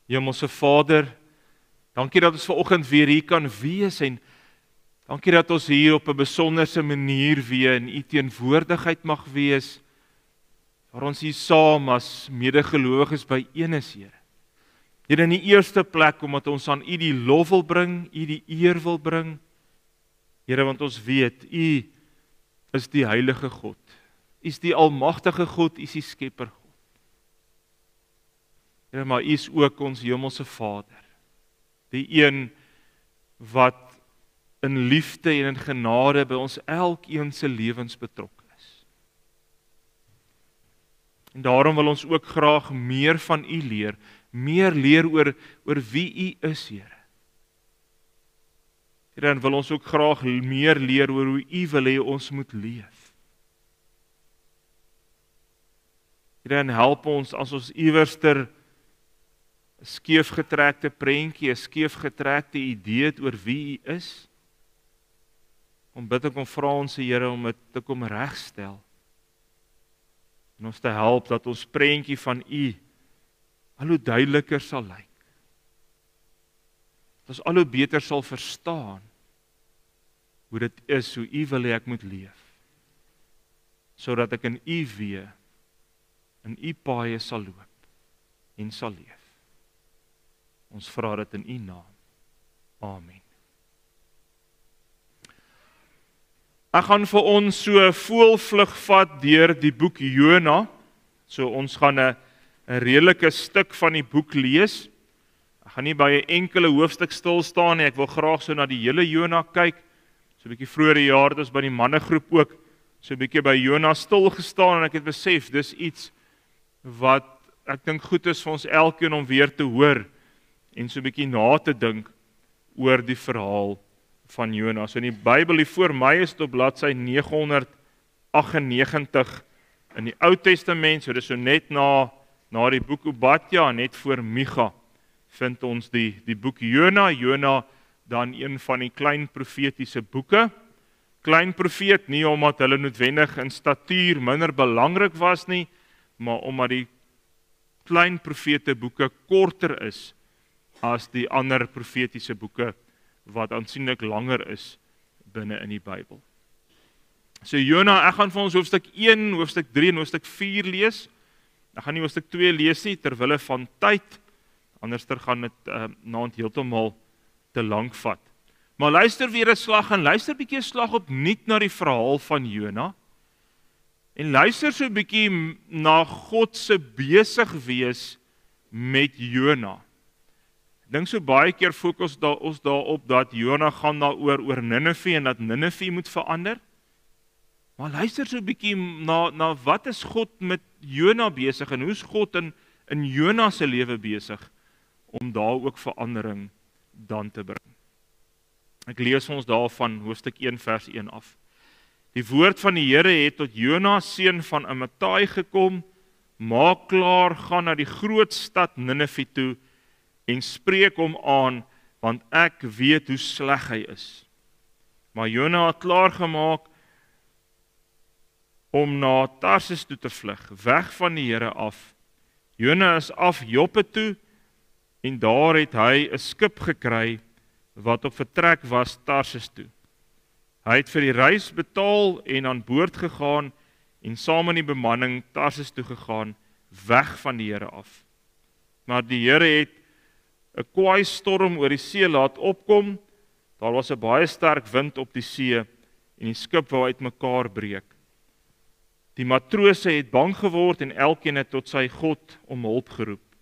Hemelse Vader, dankie dat ons vanoggend weer hier kan wees en dankie dat ons hier op 'n besonderse manier weer in U teenwoordigheid mag wees, waar ons hier saam as medegelowiges byeen is, Here. Here, in die eerste plek omdat ons aan U die lof wil bring, U die eer wil bring. Here, want ons weet U is die heilige God. U is die almagtige God, U is die skepper God. Here, maar U is ook ons hemelse Vader. Die een wat in liefde en in genade by ons elkeen se lewens betrokke is. En daarom wil ons ook graag meer van U leer, meer leer oor wie U is, Here. Here, en wil ons ook graag meer leer oor hoe U wil hê ons moet leef. Here, en help ons as ons iewerster 'n skeefgetrekte prentjie, 'n skeefgetrekte idee het oor wie U is. Om bid ek om vra ons, Here, om dit te kom regstel. En ons te help dat ons prentjie van U al hoe duideliker sal lyk. Dat ons al hoe beter sal verstaan hoe dit is, hoe U wil hê ek moet leef. Sodat ek in U weë, in U paaie sal loop en sal leef. Ons vra dit in U naam. Amen. Ek gaan vir ons so voelvlug vat deur die boek Jona. So ons gaan 'n redelike stuk van die boek lees. Ek gaan nie by 'n enkele hoofstuk stil staan nie. Ek wil graag so na die hele Jona kyk. So 'n bietjie vroeër die jaar het ons by die mannegroep ook so 'n bietjie by Jona stil gestaan en ek het besef dis iets wat ek dink goed is vir ons elkeen om weer te hoor en so 'n bietjie na te dink oor die verhaal van Jona. So in die Bybel hier voor my is dit op bladsy 998 in die Ou Testament, so dis so net na die boek Obadja, net voor Micha, vind ons die boek Jona. Jona dan een van die klein profetiese boeke. Klein profeet nie omdat hulle noodwendig in statuur minder belangrik was nie, maar omdat die klein profete boeke korter is as die ander profetiese boeke wat aansienlik langer is binne in die Bybel. So Jona, ek gaan vir ons hoofstuk 1, hoofstuk 3 en hoofstuk 4 lees. Ek gaan nie hoofstuk 2 lees nie terwille van tyd, anderster gaan dit naand heeltemal te lank vat. Maar luister weer 'n slag en luister bietjie 'n slag opnuut na die verhaal van Jona. En luister so 'n bietjie na God se besig wees met Jona. Ek dink so baie keer fokus ons daarop dat Jona gaan oor Ninive en dat Ninive moet verander. Maar luister so 'n bietjie na wat is God met Jona besig en hoe is God in Jona se lewe besig om daar ook verandering dan te bring. Ek lees ons daarvan hoofstuk 1 vers 1 af. Die woord van die Here het tot Jona seun van Amittai gekom: maak klaar, gaan na die groot stad Ninive toe en spreek hom aan, want ek weet hoe sleg hy is. Maar Jona het klaar gemaak om na Tarsis toe te vlug, weg van die Here af. Jona is af Joppe toe en daar het hy 'n skip gekry wat op vertrek was Tarsis toe. Hy het vir die reis betaal en aan boord gegaan en saam met die bemanning Tarsis toe gegaan, weg van die Here af. Maar die Here het 'n kwaai storm oor die see laat opkom. Daar was 'n baie sterk wind op die see en die skip wou uitmekaar breek. Die matrose het bang geword en elkeen het tot sy God om hulp geroep.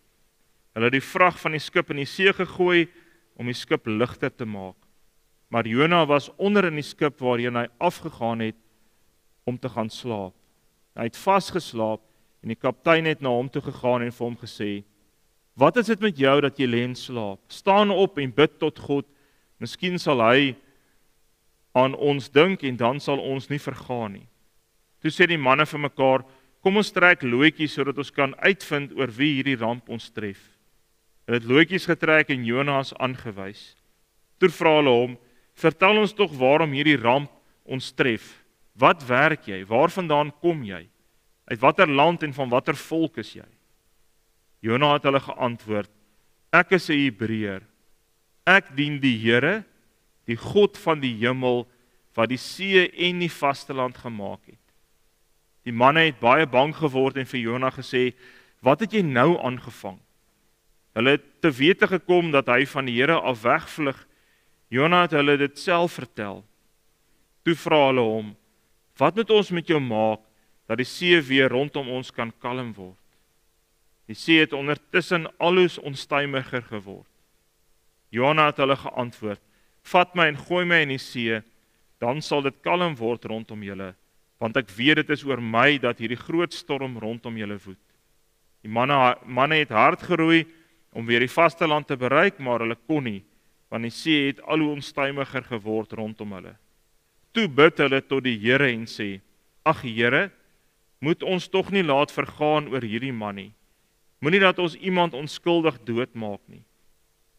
Hulle het die vrag van die skip in die see gegooi om die skip ligter te maak. Maar Jona was onder in die skip waarheen hy afgegaan het om te gaan slaap. Hy het vasgeslaap en die kaptein het na hom toe gegaan en vir hom gesê: wat is dit met jou dat jy lê en slaap? Staan op en bid tot God, miskien sal hy aan ons dink en dan sal ons nie vergaan nie. Toe sê die manne vir mekaar: kom ons trek loetjies sodat ons kan uitvind oor wie hierdie ramp ons tref. Hulle het loetjies getrek en Jona is aangewys. Toe vra hulle hom: vertel ons tog waarom hierdie ramp ons tref. Wat werk jy? Waarvandaan kom jy? Uit watter land en van watter volk is jy? Jona het hulle geantwoord: Ek is 'n Hebreër. Ek dien die Here, die God van die hemel, wat die see en die vasteland gemaak het. Die manne het baie bang geword en vir Jona gesê, wat het jy nou aangevang? Hulle het te wete gekom dat hy van die Here af wegvlug. Jona het hulle dit self vertel. Toe vra hulle hom, wat moet ons met jou maak, dat die see weer rondom ons kan kalm word? Die see het ondertussen al hoe onstuimiger geword. Jona het hulle geantwoord, vat my en gooi my in die see, dan sal dit kalm word rondom julle, want ek weet dit is oor my dat hierdie groot storm rondom julle woed. Die manne het hard geroei om weer die vasteland te bereik, maar hulle kon nie, want die see het al hoe onstuimiger geword rondom hulle. Toe bid hulle tot die Here en sê, ag Here, moet ons tog nie laat vergaan oor hierdie man nie. Moenie dat ons iemand onskuldig doodmaak nie.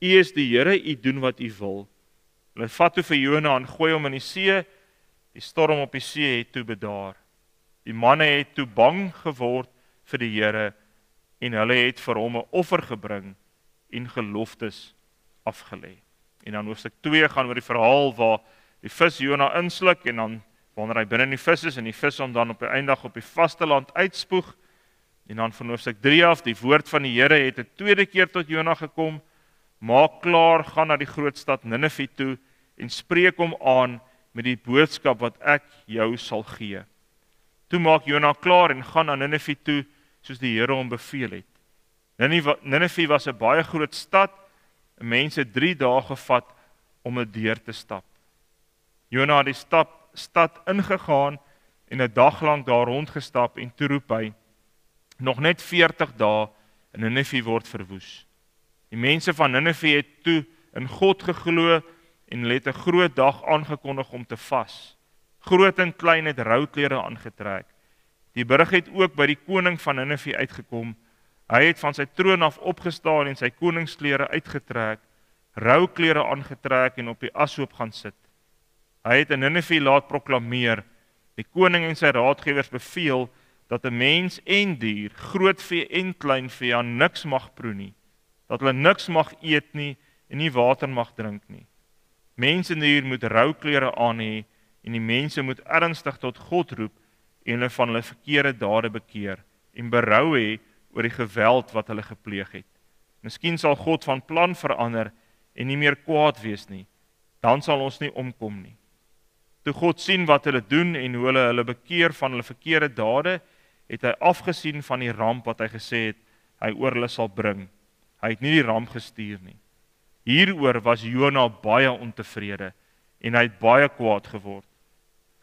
U is die Here, u doen wat u wil. Hulle vat toe vir Jona en gooi hom in die see. Die storm op die see het toe bedaar. Die manne het toe bang geword vir die Here en hulle het vir hom 'n offer gebring en geloftes afgelê. En dan hoofstuk 2 gaan oor die verhaal waar die vis Jona insluk en dan wanneer hy binne in die vis is en die vis hom dan op die eindig op die vasteland uitspoeg. En dan van hoofstuk 3 af, die woord van die Here het 'n tweede keer tot Jona gekom. Maak klaar, gaan na die groot stad Ninive toe en spreek hom aan met die boodskap wat ek jou sal gee. Toe maak Jona klaar en gaan na Ninive toe soos die Here hom beveel het. Ninive was 'n baie groot stad. Mense 3 dae gevat om dit deur te stap. Jona het die stad ingegaan en 'n dag lank daar rondgestap en toe roep hy, nog net 40 dae en Ninive word verwoes. Die mense van Ninive het toe in God geglo en hulle het 'n groot dag aangekondig om te vas. Groot en klein het rouklere aangetrek. Die berig het ook by die koning van Ninive uitgekom. Hy het van sy troon af opgestaan en sy koningsklere uitgetrek, rouklere aangetrek en op die ashoop gaan sit. Hy het in Ninive laat proklameer, die koning en sy raadgewers beveel dat 'n mens en dier, groot vee en klein vee aan niks mag proe nie, dat hulle niks mag eet nie en nie water mag drink nie. Mense en dier moet rouklere aan hê en die mense moet ernstig tot God roep en hulle van hulle verkeerde dade bekeer en berou hê oor die geweld wat hulle gepleeg het. Miskien sal God van plan verander en nie meer kwaad wees nie. Dan sal ons nie omkom nie. Toe God sien wat hulle doen en hoe hulle bekeer van hulle verkeerde dade, het hy afgesien van die ramp wat hy gesê het, hy oor hulle sal bring. Hy het nie die ramp gestuur nie. Hieroor was Jona baie ontevrede en hy het baie kwaad geword.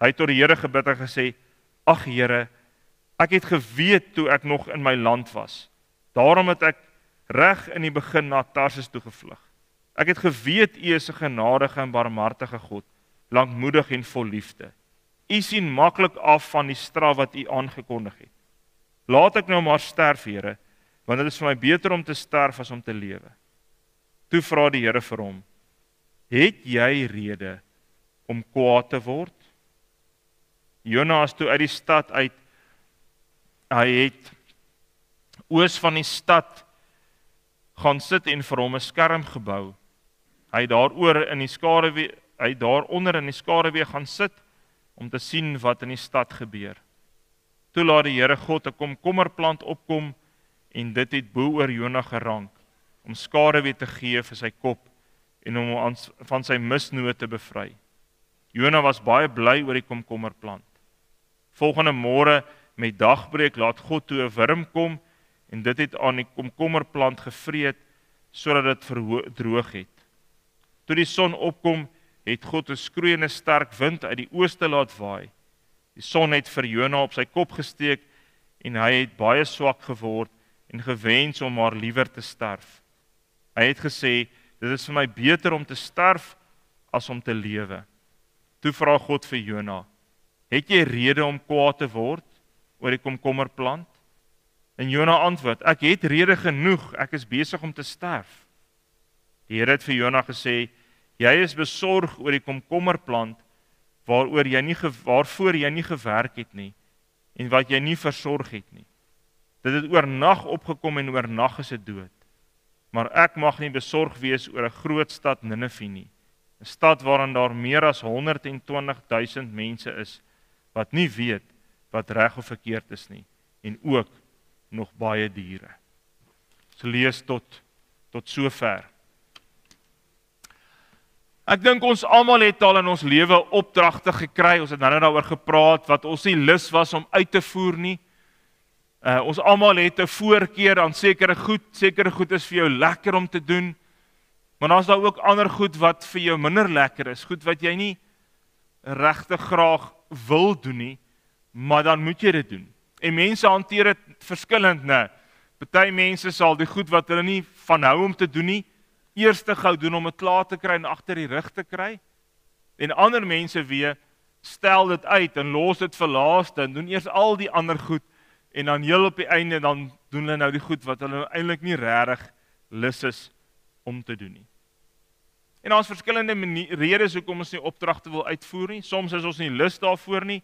Hy het tot die Here gebid en gesê, ag Here, ek het geweet toe ek nog in my land was. Daarom het ek reg in die begin na Tarsis toe gevlug. Ek het geweet U is 'n genadige en barmhartige God, lankmoedig en vol liefde. U sien maklik af van die straf wat U aangekondig het. Laat ek nou maar sterf, Here, want dit is vir my beter om te sterf as om te lewe. Toe vra die Here vir hom, het jy rede om kwaad te word? Jona is toe uit die stad uit. Hy het oos van die stad gaan sit en vir hom 'n skerm gebou. Hy het daaronder in die skaduwee gaan sit om te sien wat in die stad gebeur. Toe laat die Here God 'n komkommerplant opkom en dit het bo oor Jona gerank om skaduwee te gee vir sy kop en om hom van sy misnood te bevry. Jona was baie bly oor die komkommerplant. Volgende môre met dagbreek laat God toe 'n wurm kom en dit het aan die komkommerplant gevreet sodat dit verdroog het. Toe die son opkom, het God 'n skroeiende sterk wind uit die ooste laat waai. Die son het vir Jona op sy kop gesteek en hy het baie swak geword en gewens om maar liewer te sterf. Hy het gesê, dit is vir my beter om te sterf as om te lewe. Toe vra God vir Jona, het jy rede om kwaad te word oor die komkommerplant? En Jona antwoord, ek het rede genoeg, ek is besig om te sterf. Die Here het vir Jona gesê, jy is besorg oor die komkommerplant waarvoor jy nie gewerk het nie en wat jy nie versorg het nie. Dit het oornag opgekom en oornag is dit dood. maar ek mag nie besorg wees oor 'n groot stad Ninive nie, 'n stad waarin daar meer as 120.000 mense is, wat nie weet wat reg of verkeerd is nie, en ook nog baie diere. So lees tot sover. Ek dink ons almal het al in ons lewe opdragte gekry, ons het nou daaroor gepraat, wat ons nie lus was om uit te voer nie. Ons almal het 'n voorkeur aan sekere goed is vir jou lekker om te doen, maar dan is daar ook ander goed wat vir jou minder lekker is, goed wat jy nie regtig graag wil doen nie, maar dan moet jy dit doen. En mense hanteer dit verskillend, né? Party mense sal die goed wat hulle nie van hou om te doen nie, eers te gou doen om dit klaar te kry en agter die rug te kry. En ander mense weer stel dit uit en los dit vir laaste en doen eers al die ander goed en dan heel op die einde dan doen hulle nou die goed wat hulle eintlik nie regtig lus is om te doen nie. En daar's verskillende redes hoekom ons nie opdragte wil uitvoer nie. Soms is ons nie lus daarvoor nie.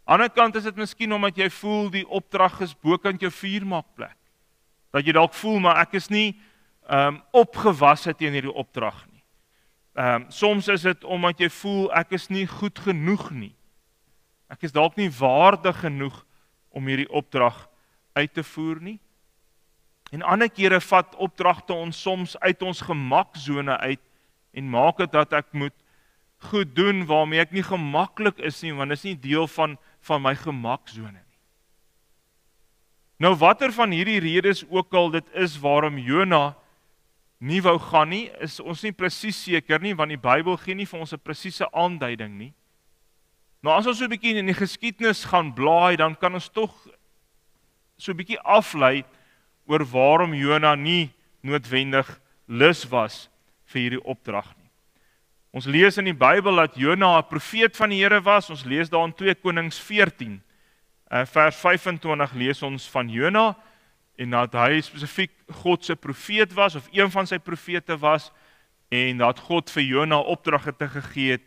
Aan die ander kant is dit miskien omdat jy voel die opdrag is bokant jou vuurmaakplek. Dat jy dalk voel maar ek is nie opgewasse teen hierdie opdrag nie. Soms is dit omdat jy voel ek is nie goed genoeg nie. Ek is dalk nie waardig genoeg om hierdie opdrag uit te voer nie. En ander kere vat opdragte ons soms uit ons gemaksone uit en maak dit dat ek moet goed doen waarmee ek nie gemaklik is nie, want dit is nie deel van my gemaksone nie. Nou watter van hierdie redes ook al dit is waarom Jona nie wou gaan nie, is ons nie presies seker nie, want die Bybel gee nie vir ons 'n presiese aanduiding nie. Nou as ons so 'n bietjie in die geskiedenis gaan blaai, dan kan ons tog so 'n bietjie aflei oor waarom Jona nie noodwendig lus was vir hierdie opdrag nie. Ons lees in die Bybel dat Jona 'n profeet van die Here was. Ons lees daar in 2 Konings 14, vers 25 lees ons van Jona en dat hy spesifiek God se profeet was of een van sy profete was en dat God vir Jona opdragte gegee het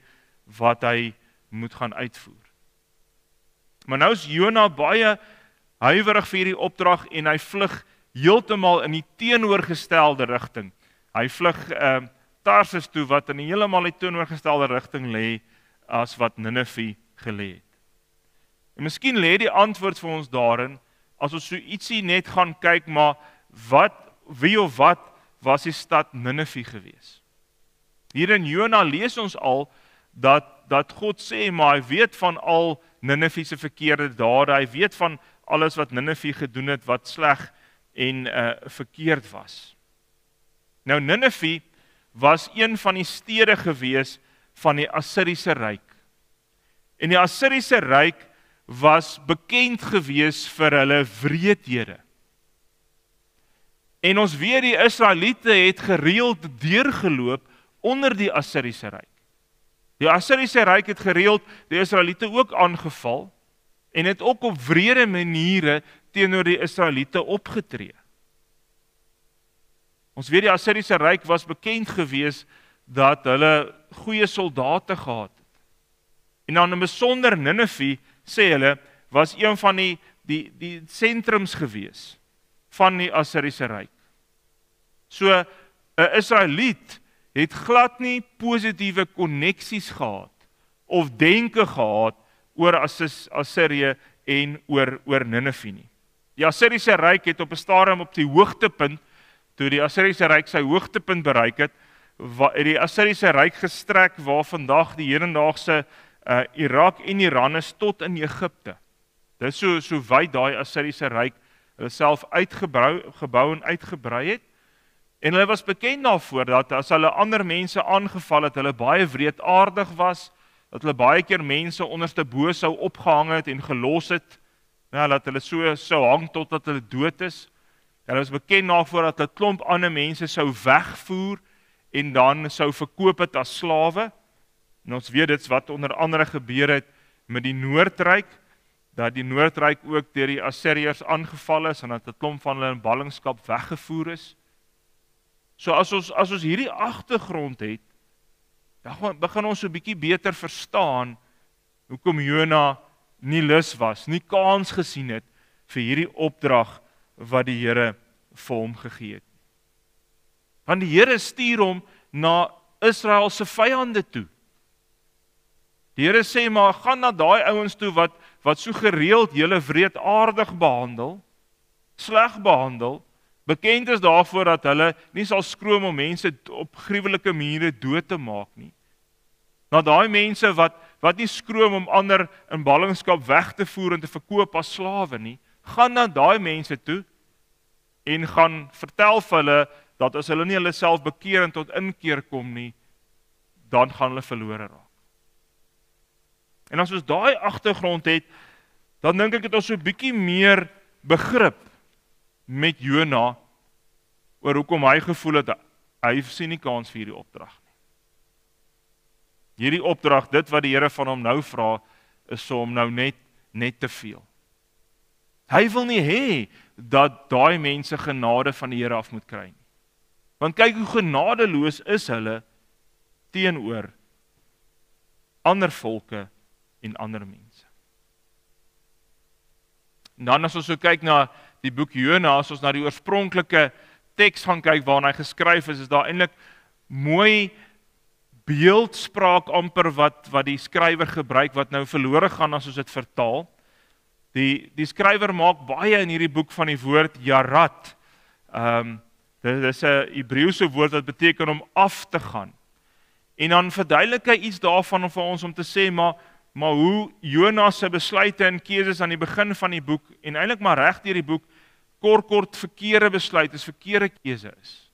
wat hy moet gaan uitvoer. Maar nou is Jona baie huiwerig vir hierdie opdrag en hy vlug heeltemal in die teenoorgestelde rigting. Hy vlug Tarsus toe wat in heeltemal die teenoorgestelde rigting lê as wat Ninive gelê het. En miskien lê die antwoord vir ons daarin as ons so ietsie net gaan kyk, maar wie of wat was die stad Ninive gewees? Hier in Jona lees ons al dat God sê, maar hy weet van al Ninive se verkeerde dade, hy weet van alles wat Ninive gedoen het wat sleg en verkeerd was. Nou Ninive was een van die stede gewees van die Assiriese ryk. En die Assiriese ryk was bekend gewees vir hulle wreedhede. En ons weet die Israeliete het gereeld deurgeloop onder die Assiriese ryk. Die Assiriese ryk het gereeld die Israeliete ook aangeval en het ook op wrede maniere teenoor die Israeliete opgetree. Ons weet die Assiriese ryk was bekend gewees dat hulle goeie soldate gehad het. En dan in besonder Ninive, sê hulle, was een van die sentrums gewees van die Assiriese ryk. So 'n Israeliet het glad nie positiewe koneksies gehad of denke gehad oor Assirië en oor Ninive nie. Die Assiriese ryk het op 'n stadium op die hoogtepunt, toe die Assiriese ryk sy hoogtepunt bereik het die Assiriese ryk gestrek waar vandag die hedendaagse Irak en Iran is tot in Egipte. Dit is so wyd daai Assiriese ryk hulle self gebou en uitgebrei het. En hulle was bekend daarvoor dat as hulle ander mense aangeval het, hulle baie wreedaardig was, dat hulle baie keer mense onderste bo sou opgehang het en gelos het, dat hulle so sou hang totdat hulle dood is. Hulle was bekend daarvoor dat hulle klomp ander mense sou wegvoer en dan sou verkoop het as slawe. En ons weet dit wat onder andere gebeur het met die Noordryk, dat die Noordryk ook deur die Assiriërs aangeval is en dat 'n klomp van hulle in ballingskap weggevoer is. So as ons hierdie agtergrond het, dan begin ons so 'n bietjie beter verstaan hoekom Jona nie lus was, nie kans gesien het vir hierdie opdrag wat die Here vir hom gegee het. Want die Here stuur hom na Israel se vyande toe. Die Here sê maar gaan na daai ouens toe wat so gereeld julle wreedaardig behandel, sleg behandel, bekend is daarvoor dat hulle nie sal skroom om mense op gruwelike maniere dood te maak nie. Na daai mense wat nie skroom om ander in ballingskap weg te voer en te verkoop as slawe nie, gaan na daai mense toe en gaan vertel vir hulle dat as hulle nie hulle self bekeer en tot inkeer kom nie, dan gaan hulle verlore raak. En as ons daai agtergrond het, dan dink ek het ons so 'n bietjie meer begrip met Jona oor hoekom hy gevoel het hy sien nie kans vir hierdie opdrag nie. Hierdie opdrag, dit wat die Here van hom nou vra, is so om nou net te veel. Hy wil nie hê dat daai mense genade van die Here af moet kry nie. Want kyk hoe genadeloos is hulle teenoor ander volke en ander mense. En dan as ons so kyk na die boek Jona, as ons na die oorspronklike teks gaan kyk waarin hy geskryf is daar eintlik mooi beeldspraak amper wat die skrywer gebruik wat nou verlore gaan as ons dit vertaal. Die skrywer maak baie in hierdie boek van die woord yarat. Dit is 'n Hebreëse woord wat beteken om af te gaan. En dan verduidelik hy iets daarvan vir ons om te sê maar hoe Jona se besluite en keuses aan die begin van die boek en eintlik maar reg deur die boek kort verkeerde besluite, verkeerde keuse is.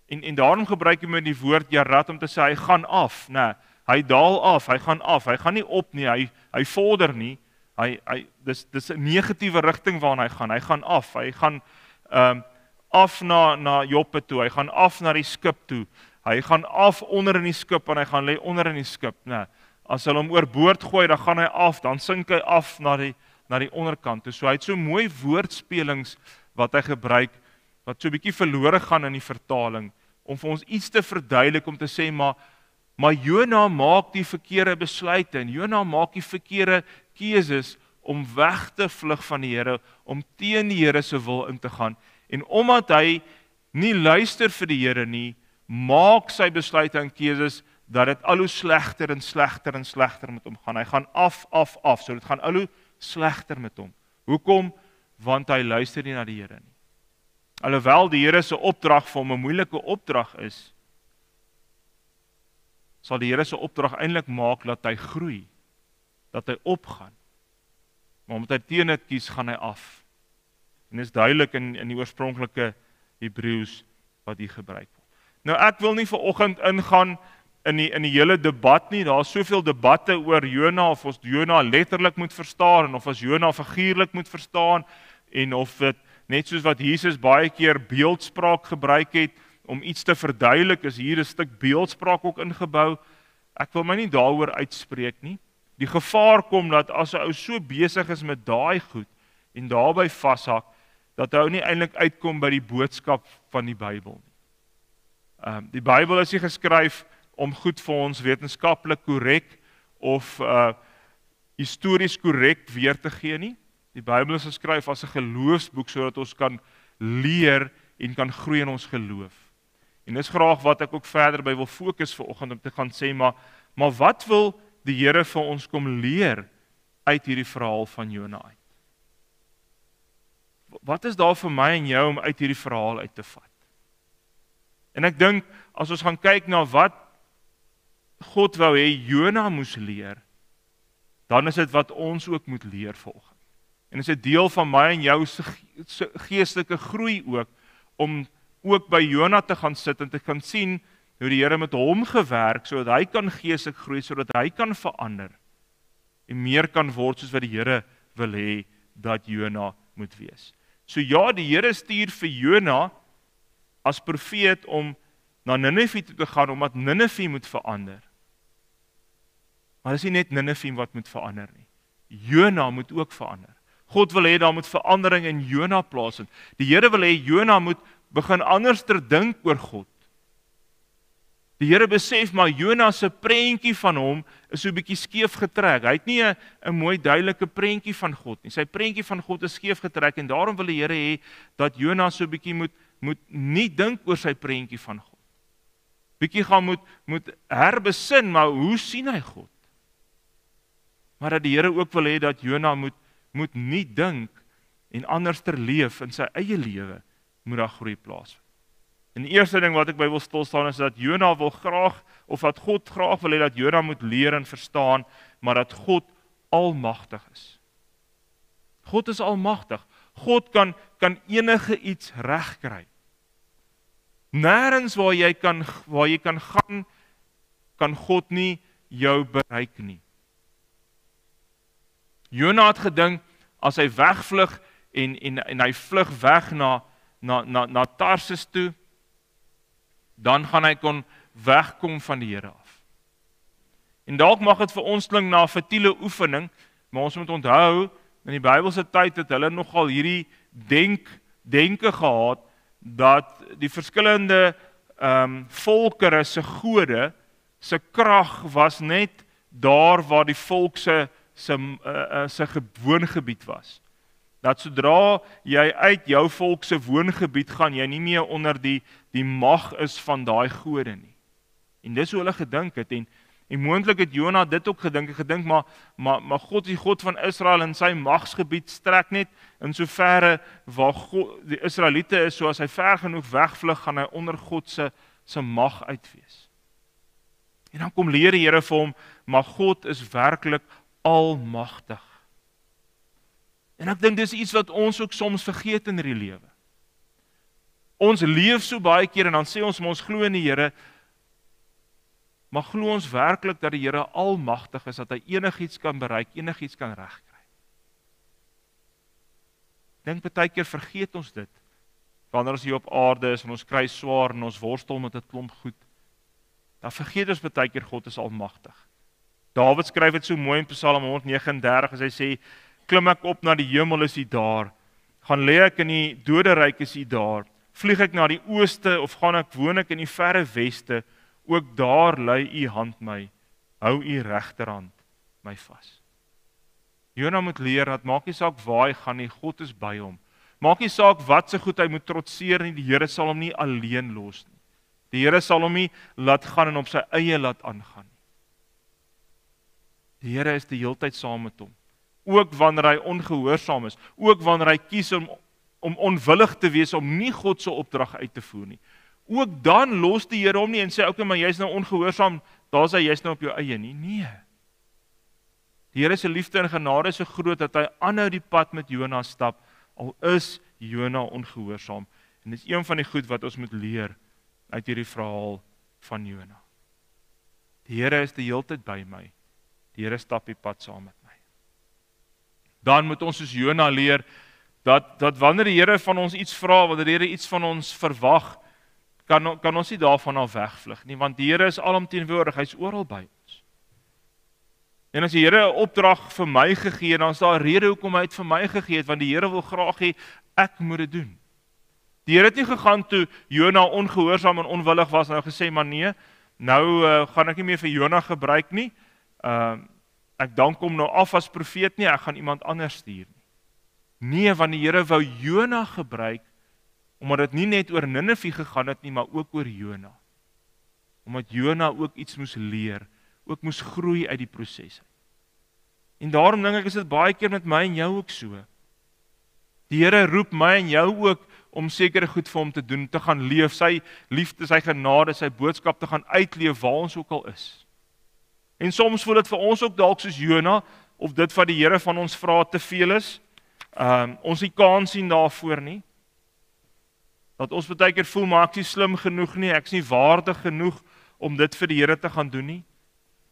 En daarom gebruik hy met die woord yarat om te sê hy gaan af, nee, hy daal af, hy gaan nie op nie, hy vorder nie. Dis 'n negatiewe rigting waarna hy gaan af. Hy gaan af na Joppe toe, hy gaan af na die skip toe. Hy gaan af onder in die skip en hy gaan lê onder in die skip. Nee, as hulle hom oorboord gooi, dan gaan hy af, dan sink hy af na die onderkant toe. So hy het so mooi woordspelings wat hy gebruik wat so 'n bietjie verlore gaan in die vertaling om vir ons iets te verduidelik om te sê maar Jona maak die verkeerde besluite en Jona maak die verkeerde keuses om weg te vlug van die Here, om teen die Here se wil in te gaan. En omdat hy nie luister vir die Here nie, maak sy besluite en keuses dat dit al hoe slegter en slegter en slegter met hom gaan. Hy gaan af, so dit gaan al hoe slegter met hom. Hoekom? Want hy luister nie na die Here nie. Alhoewel die Here se opdrag vir hom 'n moeilike opdrag is, sal die Here se opdrag eintlik maak dat hy groei, dat hy opgaan. Maar omdat hy teen dit kies, gaan hy af. En dit is duidelik in die oorspronklike Hebreëus wat hier gebruik word. Nou ek wil nie vanoggend ingaan in die hele debat nie. Daar is soveel debatte oor Jona, of ons Jona letterlik moet verstaan en of ons Jona figuurlik moet verstaan en of dit net soos wat Jesus baie keer beeldspraak gebruik het om iets te verduidelik, is hier 'n stuk beeldspraak ook ingebou. Ek wil my nie daaroor uitspreek nie. Die gevaar kom dat as 'n ou so besig is met daai goed en daarbey vashak, dat hy nie eintlik uitkom by die boodskap van die Bybel nie. Die Bybel is nie geskryf om goed vir ons wetenskaplik korrek of histories korrek weer te gee nie. Die Bybel is geskryf as 'n geloofsboek sodat ons kan leer en kan groei in ons geloof. En dis graag wat ek ook verder by wil fokus vanoggend om te gaan sê, maar wat wil die Here vir ons kom leer uit hierdie verhaal van Jona uit? Wat is daar vir my en jou om uit hierdie verhaal uit te vat? En ek dink, as ons gaan kyk na wat God wou hê Jona moes leer, dan is dit wat ons ook moet leer vanoggend. En dit is 'n deel van my en jou se geestelike groei ook, om ook by Jona te gaan sit en te kan sien hoe die Here met hom gewerk, sodat hy kan geestelik groei, sodat hy kan verander, en meer kan word soos wat die Here wil hê dat Jona moet wees. So ja, die Here stuur vir Jona as profeet om na Ninive toe te gaan, omdat Ninive moet verander. Maar dit is nie net Ninive wat moet verander nie. Jona moet ook verander. God wil hê daar moet verandering in Jona plaasvind. Die Here wil hê Jona moet begin anders te dink oor God. Die Here besef maar Jona se prentjie van hom is so 'n bietjie skeef getrek. Hy het nie 'n mooi duidelike prentjie van God nie. Sy prentjie van God is skeef getrek en daarom wil die Here hê dat Jona so 'n bietjie moet moet nie dink oor sy prentjie van God. Bietjie gaan moet herbesin, maar hoe sien hy God? Maar dat die Here ook wil hê dat Jona moet nie dink en anders ter leef in sy eie lewe, moet daar groei plaasvind. En die eerste ding wat ek by wil stil staan is dat Jona wil graag, of dat God graag wil hê dat Jona moet leer en verstaan, maar dat God almagtig is. God is almagtig. God kan enige iets regkry. Nêrens waar jy kan gaan, kan God nie jou bereik nie. Jona het gedink, as hy wegvlug en hy vlug weg na Tarsis toe, dan gaan hy kon wegkom van die Here af. En dalk mag dit vir ons klink na 'n futiele oefening, maar ons moet onthou, in die Bybelse tyd het hulle nogal hierdie denke gehad, dat die verskillende volkere se gode, se krag was net daar waar die volk se woongebied was. Dat sodra jy uit jou volk se woongebied gaan, jy nie meer onder die mag is van daai gode nie. En dis hoe hulle gedink het, en moontlik het Jona dit ook gedink, maar God is die God van Israel, en sy magsgebied strek net in soverre waar die Israeliete is, so as hy ver genoeg wegvlug, gaan hy onder God se mag uitwees. En dan kom leer die Here vir hom, maar God is werklik almagtig. En ek dink dis iets wat ons ook soms vergeet in hierdie lewe. Ons leef so baie keer en dan sê ons glo in die Here, maar glo ons werklik dat die Here almagtig is, dat hy enigiets kan bereik, enigiets kan regkry. Dink baie keer vergeet ons dit, wanneer ons hier op aarde is en ons kry swaar en ons worstel met 'n klomp goed, dan vergeet ons baie keer God is almagtig. Dawid skryf dit so mooi in Psalm 139, as hy sê, klim ek op na die hemel, is U daar. Gaan lê ek in die doderyk, is U daar. Vlieg ek na die ooste, of woon ek in die verre weste, ook daar lei U hand my, hou U regterhand my vas. Jona moet leer dat maak nie saak waar hy gaan nie, God is by hom. Maak nie saak wat se goed hy moet trotseer nie, die Here sal hom nie alleen los nie. Die Here sal hom nie laat gaan en op sy eie laat aangaan nie. Die Here is die heeltyd saam met hom. Ook wanneer hy ongehoorsaam is, ook wanneer hy kies om onwillig te wees, om nie God se opdrag uit te voer nie. Ook dan los die Here hom nie en sê, okay, maar jy's nou ongehoorsaam, daar sê jy's nou op jou eie nie. Nee. Die Here se liefde en genade is so groot, dat hy aanhou die pad met Jona stap, al is Jona ongehoorsaam. En dit is een van die goed wat ons moet leer, uit hierdie verhaal van Jona. Die Here is die heeltyd by my, die Here stap die pad saam met my. Dan moet ons soos Jona leer, dat wanneer die Here van ons iets vra, wanneer die Here iets van ons verwag, kan ons nie daarvan af wegvlug nie, want die Here is alomteenwoordig, hy is oral by ons. En as die Here 'n opdrag vir my gegee het, dan is daar 'n rede hoekom hy dit vir my gegee het, want die Here wil graag hê ek moet dit doen. Die Here het nie gegaan toe Jona ongehoorsaam en onwillig was, en nou gesê, maar nee, nou gaan ek nie meer vir Jona gebruik nie, ek dank hom nou af as profeet nie, ek gaan iemand anders stuur nie. Nee, want die Here wou Jona gebruik, omdat dit nie net oor Ninive gegaan het nie, maar ook oor Jona. Omdat Jona ook iets moes leer, ook moes groei uit die proses. En daarom dink ek is dit baie keer met my en jou ook so. Die Here roep my en jou ook om sekere goed vir hom te doen, te gaan leef, sy liefde, sy genade, sy boodskap te gaan uitleef waar ons ook al is. En soms voel dit vir ons ook dalk soos Jona, of dit wat die Here van ons vra te veel is, ons nie kans sien daarvoor nie, dat ons baie keer voel, maar ek is nie slim genoeg nie, ek is nie waardig genoeg om dit vir die Here te gaan doen nie.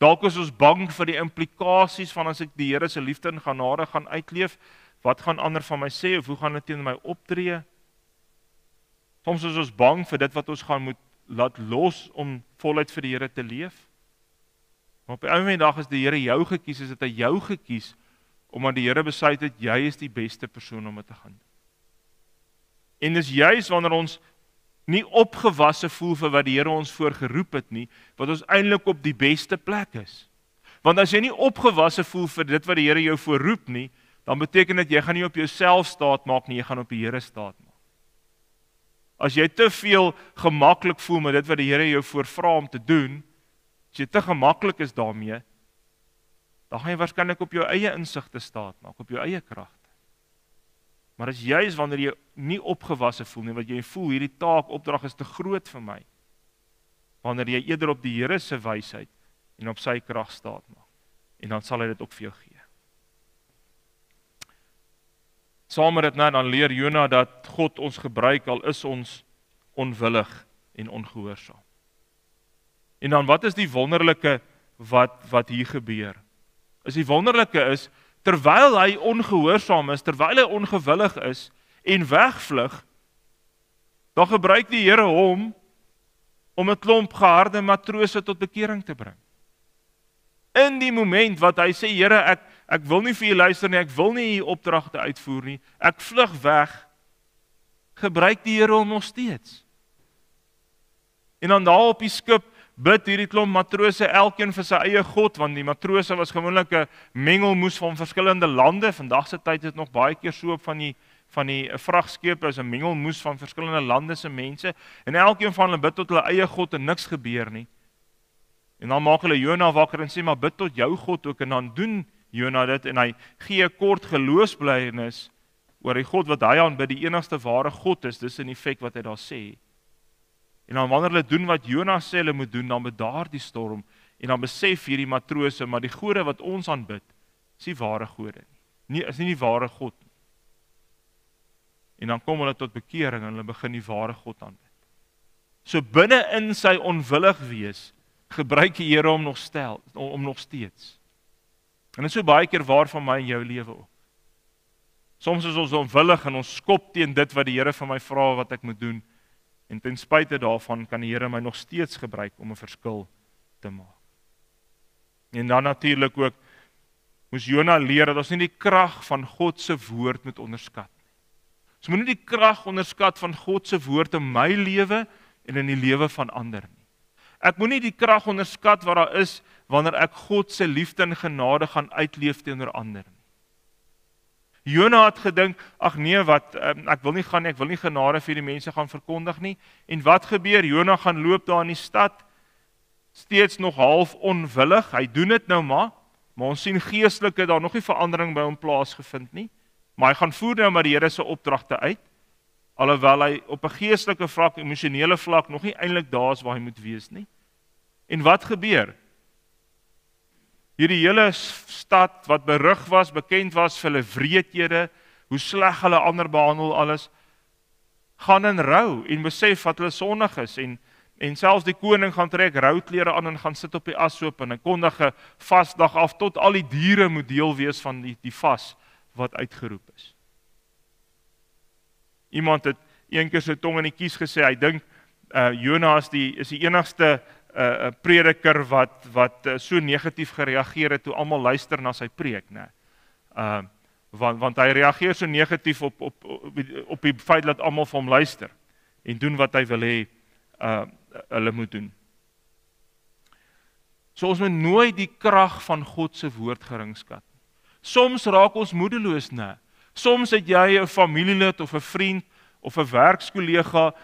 Dalk is ons bang vir die implikasies van as ek die Here se liefde en genade gaan uitleef, wat gaan ander van my sê, of hoe gaan dit teen my optree? Soms is ons bang vir dit wat ons gaan moet laat los om voluit vir die Here te leef. Maar op die einde van die dag is die Here jou gekies, is dit hy jou gekies, omdat die Here besluit het, jy is die beste persoon om dit te gaan doen. En dis juist wanneer ons nie opgewasse voel vir wat die Here ons voor geroep het nie, wat ons eintlik op die beste plek is. Want as jy nie opgewasse voel vir dit wat die Here jou voorroep nie, dan beteken dit jy gaan nie op jouself staat maak nie, jy gaan op die Here staat maak. As jy te veel gemaklik voel met dit wat die Here jou voorvra om te doen, as jy te gemaklik is daarmee, dan gaan jy waarskynlik op jou eie insigte staat maak, op jou eie kragte. Maar as juis wanneer jy nie opgewasse voel nie, wat jy voel hierdie taak, opdrag is te groot vir my, wanneer jy eerder op die Here se wysheid en op sy krag staat maak, en dan sal hy dit ook vir jou gee. Saam met dit dan leer Jona dat God ons gebruik, al is ons onwillig en ongehoorsaam. En dan wat is die wonderlike wat hier gebeur? Die wonderlike is, terwyl hy ongehoorsaam is, terwyl hy ongewillig is en wegvlug, dan gebruik die Here hom om 'n klomp geharde matrose tot bekering te bring. In die moment wat hy sê, Here, ek wil nie vir u luister nie, ek wil nie u opdragte uitvoer nie, ek vlug weg, gebruik die Here hom nog steeds. En dan daar op die skip bid hierdie klomp matrose elkeen vir sy eie God, want die matrose was gewoonlik 'n mengelmoes van verskillende lande. Vandag se tyd is dit nog baie keer so op van die vragskepe, is 'n mengelmoes van verskillende lande se mense, en elkeen van hulle bid tot hulle eie God en niks gebeur nie. En dan maak hulle Jona wakker en sê, maar bid tot jou God ook, en dan doen Jona dit, en hy gee 'n kort geloofsbelydenis oor die God wat hy aanbid, die enigste ware God is, dis in effek wat hy daar sê. En dan wanneer hulle doen wat Jona sê hulle moet doen, dan bedaar die storm, en dan besef hierdie matrose, maar die gode wat ons aanbid, is nie ware gode nie, is nie die ware God nie. En dan kom hulle tot bekering, en hulle begin die ware God aanbid. So binne in sy onwillig wees, gebruik die Here hom nog steeds. En dit is so baie keer waar van my en jou lewe ook. Soms is ons onwillig en ons skop teen dit wat die Here van my vra wat ek moet doen, en ten spyte daarvan kan die Here my nog steeds gebruik om 'n verskil te maak. En dan natuurlik ook, moes Jona leer dat ons nie die krag van God se woord moet onderskat nie. Ons moet nie die krag onderskat van God se woord in my lewe en in die lewe van ander nie. Ek moet nie die krag onderskat wat daar is wanneer ek God se liefde en genade gaan uitleef teenoor ander nie. Jona het gedink, ag nee, ek wil nie gaan nie, ek wil nie genade vir die mense gaan verkondig nie. En wat gebeur? Jona gaan loop daar in die stad, steeds nog half onwillig. Hy doen dit nou maar ons sien geestelik het daar nog nie verandering by hom plaasgevind nie. Maar hy gaan voer nou maar die Here se opdragte uit, alhoewel hy op 'n geestelike vlak, emosionele vlak nog nie eintlik daar is waar hy moet wees nie. En wat gebeur? Hierdie hele stad wat berig was, bekend was vir hulle wreedhede, hoe sleg hulle ander behandel alles, gaan in rou en besef dat hulle sondig is, en selfs die koning gaan trek rouklere aan en gaan sit op die ashoop en hy kondig 'n vasdag af tot al die diere moet deel wees van die vas wat uitgeroep is. Iemand het een keer sy tong in die kies gesê, hy dink Jona is die enigste prediker wat so negatief gereageer het toe almal luister na sy preek, né? Want hy reageer so negatief op die feit dat almal vir hom luister en doen wat hy wil hê hulle moet doen. So ons moet nooit die krag van God se woord geringskat. Soms raak ons moedeloos, né? Soms het jy 'n familielid of 'n vriend of 'n werkskollega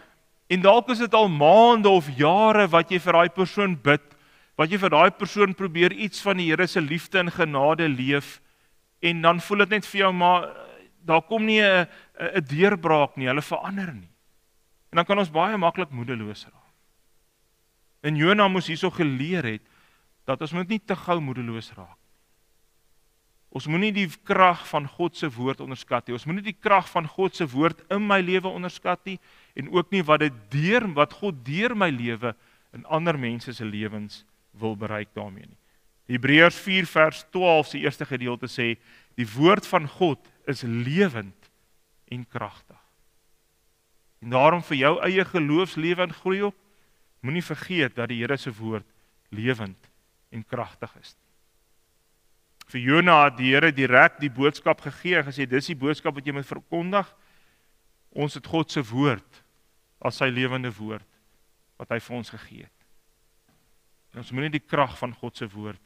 en dalk is dit al maande of jare wat jy vir daai persoon bid, wat jy vir daai persoon probeer iets van die Here se liefde en genade leef, en dan voel dit net vir jou, maar daar kom nie 'n deurbraak nie, hulle verander nie. En dan kan ons baie maklik moedeloos raak. En Jona moes hierso geleer het, dat ons moet nie te gou moedeloos raak. Ons moet nie die krag van God se woord onderskat nie. Ons moet nie die krag van God se woord in my lewe onderskat nie, en ook nie wat God deur my lewe in ander mense se lewens wil bereik daarmee nie. Hebreërs 4 vers 12 se eerste gedeelte sê, die woord van God is lewend en kragtig. En daarom vir jou eie geloofslewe en groei op, moenie vergeet dat die Here se woord lewend en kragtig is. Vir Jona het die Here direk die boodskap gegee en gesê, dis die boodskap wat jy moet verkondig. Ons het God se woord as sy lewende woord wat hy vir ons gegee het. En ons moet nie die krag van God se woord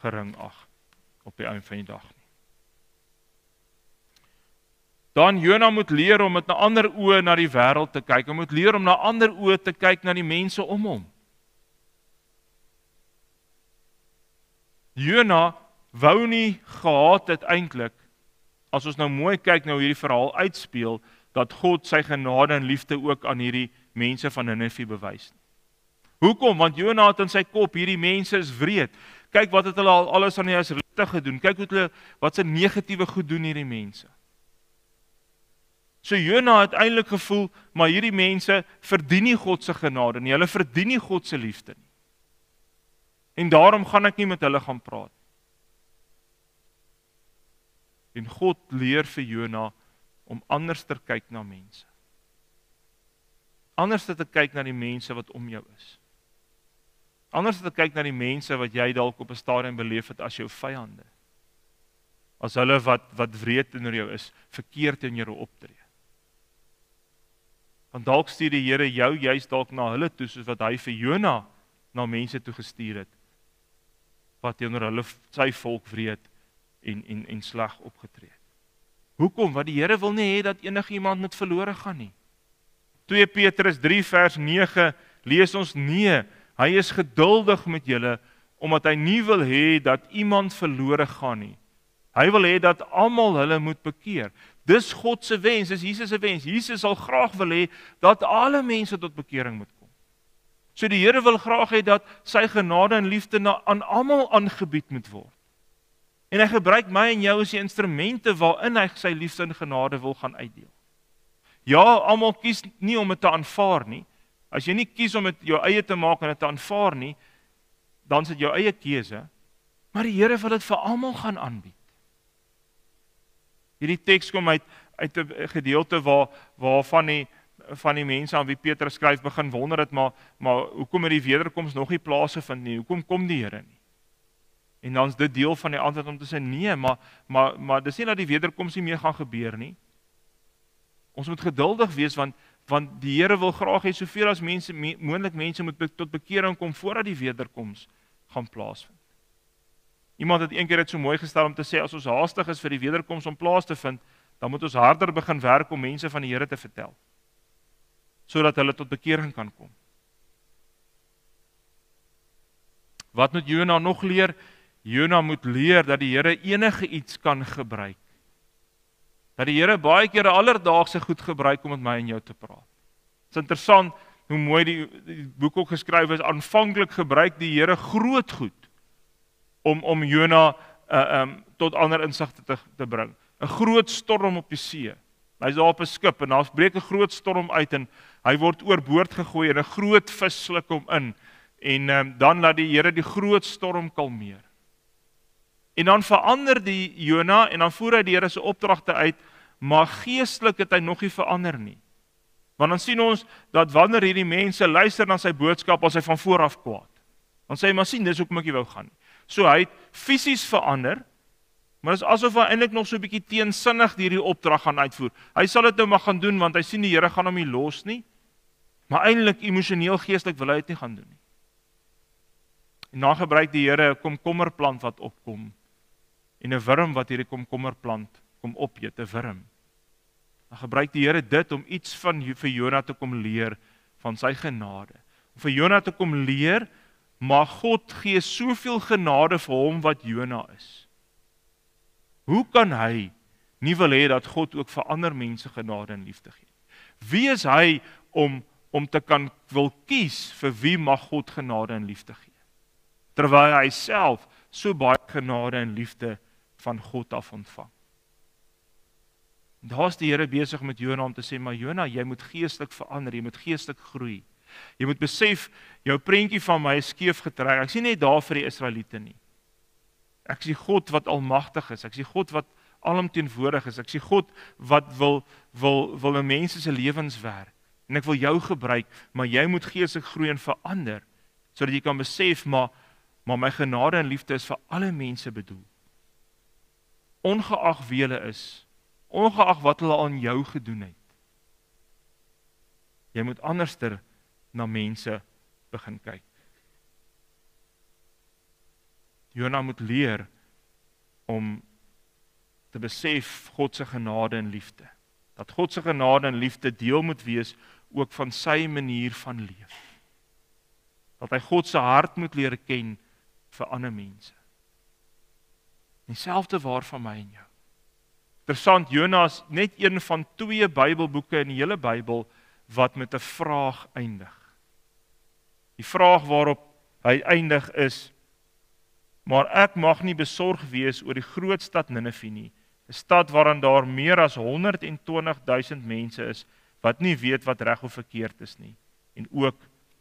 gering ag op die einde van die dag nie. Dan Jona moet leer om met 'n ander oë na die wêreld te kyk. Hy moet leer om na ander oë te kyk na die mense om hom. Jona wou nie gehad het eintlik, as ons nou mooi kyk nou hierdie verhaal uitspeel, dat God sy genade en liefde ook aan hierdie mense van Ninive bewys. Hoekom? Want Jona het in sy kop, hierdie mense is wreed. Kyk wat het hulle al alles aan die Israeliete gedoen. Kyk wat se negatiewe goed doen hierdie mense. So Jona het eintlik gevoel, maar hierdie mense verdien nie God se genade nie. Hulle verdien nie God se liefde nie. En daarom gaan ek nie met hulle gaan praat. En God leer vir Jona om anders te kyk na mense. Anders te kyk na die mense wat om jou is. Anders te kyk na die mense wat jy dalk op 'n stadium beleef het as jou vyande. As hulle wat wreed teenoor jou is, verkeerd teenoor jou optree. Want dalk stuur die Here jou juist dalk na hulle toe, soos wat hy vir Jona na mense toe gestuur het, wat teenoor hulle sy volk wreed en sleg opgetree het. Hoekom? Want die Here wil nie hê dat enigiemand moet verlore gaan nie. 2 Petrus 3 vers 9 lees ons, nee, hy is geduldig met julle, omdat hy nie wil hê dat iemand verlore gaan nie. Hy wil hê dat almal hulle moet bekeer. Dis God se wens, dis Jesus se wens. Jesus sal graag wil hê dat alle mense tot bekering moet kom. So die Here wil graag hê dat sy genade en liefde aan almal aangebied moet word. En hy gebruik my en jou as die instrumente waarin hy sy liefde en genade wil gaan uitdeel. Ja, almal kies nie om dit te aanvaar nie. As jy nie kies om dit jou eie te maak en dit te aanvaar nie, dan is dit jou eie keuse. Maar die Here wil dit vir almal gaan aanbied. Hierdie teks kom uit 'n gedeelte waar van die mense aan wie Petrus skryf begin wonder het, maar hoekom het die wederkoms nog nie plaasgevind nie? Hoekom kom die Here nie? En dan is dit deel van die antwoord om te sê nee, maar dis nie dat die wederkoms nie meer gaan gebeur nie. Ons moet geduldig wees want die Here wil graag hê soveel as moontlik mense moet tot bekering kom voordat die wederkoms gaan plaasvind. Iemand het eendag dit so mooi gestel om te sê, as ons haastig is vir die wederkoms om plaas te vind, dan moet ons harder begin werk om mense van die Here te vertel, sodat hulle tot bekering kan kom. Wat moet Jona nog leer? Jona moet leer dat die Here enige iets kan gebruik. Dat die Here baie keer alledaagse goed gebruik om met my en jou te praat. Het is interessant hoe mooi die boek ook geskryf is. Aanvanklik gebruik die Here groot goed om Jona tot ander insigte te bring. 'n Groot storm op die see. Hy's daar op 'n skip en daar breek 'n groot storm uit en hy word oorboord gegooi en 'n groot vis sluk hom in. En dan laat die Here die groot storm kalmeer. En dan verander die Jona en dan voer hy die Here se opdragte uit, maar geestelik het hy nog nie verander nie. Want dan sien ons dat wanneer hierdie mense luister na sy boodskap, as hy van voor af kwaad. Dan sê hy, maar sien, dis hoekom ek nie wou gaan nie. So hy het fisies verander, maar dit is asof hy eintlik nog so 'n bietjie teensinnig hierdie opdrag gaan uitvoer. Hy sal dit nou maar gaan doen, want hy sien die Here gaan hom nie los nie, maar eintlik emosioneel, geestelik wil hy dit nie gaan doen nie. En dan gebruik die Here 'n komkommerplant wat opkom, en 'n wurm wat hierdie komkommerplant kom opeet, 'n wurm. Dan gebruik die Here dit om iets vir Jona te kom leer van sy genade. Om vir Jona te kom leer, maar God gee soveel genade vir hom wat Jona is. Hoe kan hy nie wil hê dat God ook vir ander mense genade en liefde gee? Wie is hy om te kan wil kies vir wie mag God genade en liefde gee? Terwyl hy self so baie genade en liefde van God af ontvang. Daar is die Here besig met Jona om te sê, maar Jona, jy moet geestelik verander, jy moet geestelik groei. Jy moet besef, jou prentjie van my is skeef getrek. Ek sien net daar vir die Israeliete nie. Ek sien God wat almagtig is, ek sien God wat alomteenwoordig is, ek sien God wat wil in mense se lewens werk. En ek wil jou gebruik, maar jy moet geestelik groei en verander, sodat jy kan besef, maar my genade en liefde is vir alle mense bedoel. Ongeag wie hulle is, ongeag wat hulle aan jou gedoen het. Jy moet anderster na mense begin kyk. Jona moet leer om te besef God se genade en liefde. Dat God se genade en liefde deel moet wees ook van sy manier van leef. Dat hy God se hart moet leer ken vir ander mense. Dieselfde waar van my en jou. Interessant, Jona is net een van 2 Bybelboeke in die hele Bybel wat met 'n vraag eindig. Die vraag waarop hy eindig is: maar ek mag nie besorg wees oor die groot stad Ninive nie, 'n stad waarin daar meer as 120.000 mense is wat nie weet wat reg of verkeerd is nie, en ook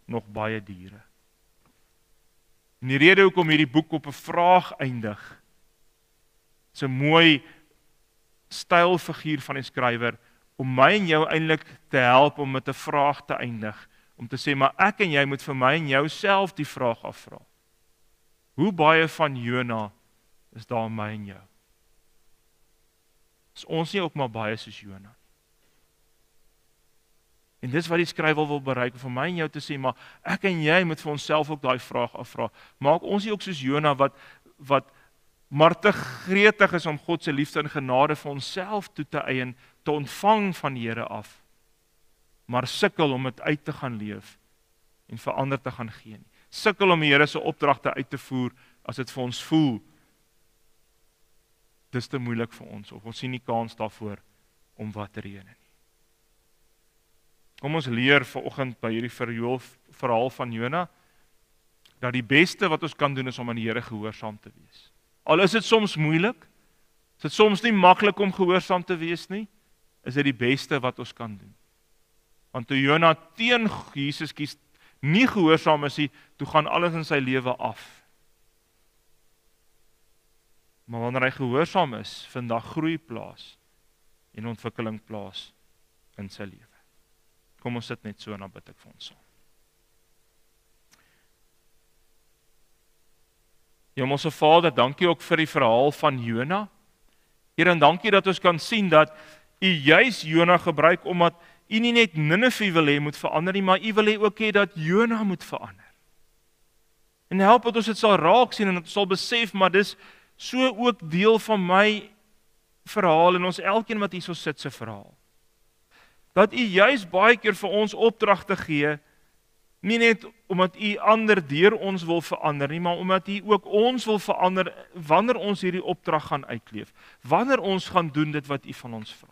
nog baie diere. En die rede hoekom hierdie boek op 'n vraag eindig, is 'n mooi stylfiguur van die skrywer om my en jou eintlik te help om met 'n vraag te eindig, om te sê, maar ek en jy moet vir my en jou self die vraag afvra. Hoe baie van Jona is daar in my en jou? Is ons nie ook maar baie soos Jona? En dis wat die skrywer wil bereik, vir my en jou te sê, maar ek en jy moet vir onsself ook daai vraag afvra. Maak ons nie ook soos Jona wat maar te gretig is om God se liefde en genade vir onsself toe te eien, te ontvang van die Here af, maar sukkel om dit uit te gaan leef en vir ander te gaan gee nie. Sukkel om die Here se opdragte uit te voer as dit vir ons voel dis te moeilik vir ons, of ons sien nie kans daarvoor om wat te reën nie. Kom ons leer vanoggend by hierdie verhaal van Jona, dat die beste wat ons kan doen is om aan die Here gehoorsaam te wees. Al is dit soms moeilik, is dit soms nie maklik om gehoorsaam te wees nie, is dit die beste wat ons kan doen. Want toe Jona teen Jesus kies, nie gehoorsaam is hy, toe gaan alles in sy lewe af. Maar wanneer hy gehoorsaam is, vind daar groei plaas en ontwikkeling plaas in sy lewe. Kom ons sit net so en dan bid ek vir ons saam. Hemelse Vader, dankie ook vir die verhaal van Jona. Here, en dankie dat ons kan sien dat U juis Jona gebruik omdat U nie net Ninive wil hê moet verander nie, maar U wil hê ook hê dat Jona moet verander. En help dat ons dit sal raak sien en dat ons sal besef, maar dis so ook deel van my verhaal en ons elkeen wat hier so sit se verhaal. Dat U juis baie keer vir ons opdragte gee, nie net omdat U ander deur ons wil verander nie, maar omdat U ook ons wil verander wanneer ons hierdie opdrag gaan uitleef. Wanneer ons gaan doen dit wat U van ons vra.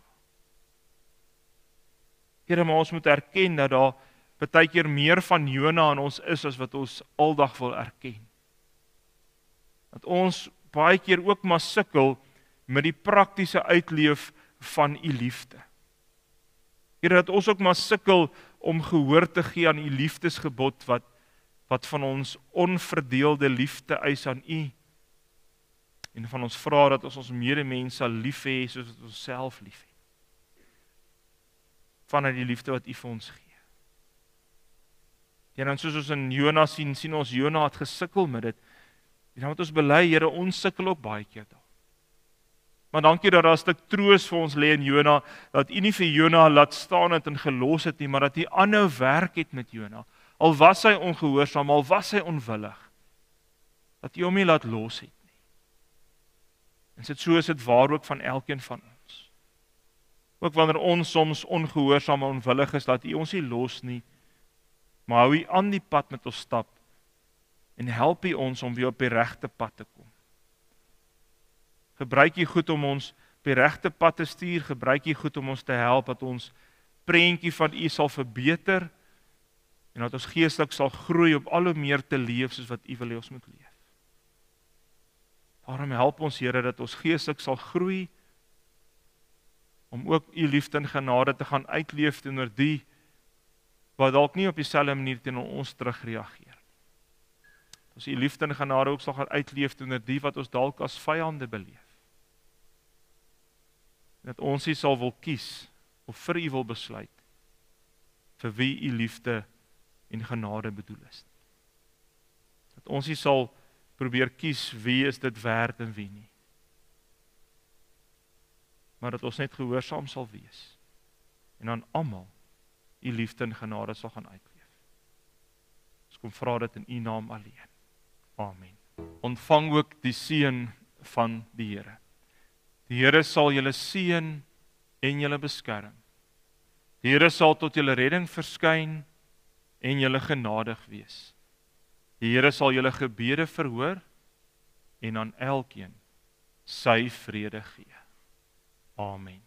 Here, maar ons moet erken dat daar baie keer meer van Jona in ons is as wat ons aldag wil erken. Dat ons baie keer ook maar sukkel met die praktiese uitleef van U liefde. Here, dat ons ook maar sukkel om gehoor te gee aan U liefdesgebod wat van ons onverdeelde liefde eis aan U en van ons vra dat ons medemens sal lief hê soos wat ons self lief het. Vanuit die liefde wat U vir ons gee. Ja, dan soos ons in Jona sien ons Jona het gesukkel met dit. En dan moet ons bely, Here, ons sukkel ook baie keer daar. Maar dankie dat daar 'n stuk troos vir ons lê in Jona, dat U nie vir Jona laat staan het en gelos het nie, maar dat U aanhou werk het met Jona. Al was hy ongehoorsaam, al was hy onwillig, dat U hom nie laat los het nie. En so is dit waar ook van elkeen van ons. Ook wanneer ons soms ongehoorsaam en onwillig is, laat U ons nie los nie, maar hou U aan die pad met ons stap en help U ons om weer op die regte pad te kom. Gebruik U goed om ons op die regte pad te stuur, gebruik U goed om ons te help dat ons prentjie van U sal verbeter en dat ons geestelik sal groei op al hoe meer te leef soos wat U wil hê ons moet leef. Daarom help ons, Here, dat ons geestelik sal groei om ook U liefde en genade te gaan uitleef teenoor die wat dalk nie op dieselfde manier teenoor ons terugreageer. Ons U liefde en genade ook sal gaan uitleef teenoor die wat ons dalk as vyande beleef. Dat ons nie sal wil kies of vir U wil besluit vir wie U liefde en genade bedoel is. Dat ons nie sal probeer kies wie is dit werd en wie nie. Maar dat ons net gehoorsaam sal wees en aan almal U liefde en genade sal gaan uitleef. Ons kom vra dit in U naam alleen. Amen. Ontvang ook die seën van die Here. Die Here sal julle seën en julle beskerm. Die Here sal tot julle redding verskyn en julle genadig wees. Die Here sal julle gebede verhoor en aan elkeen sy vrede gee. Amen.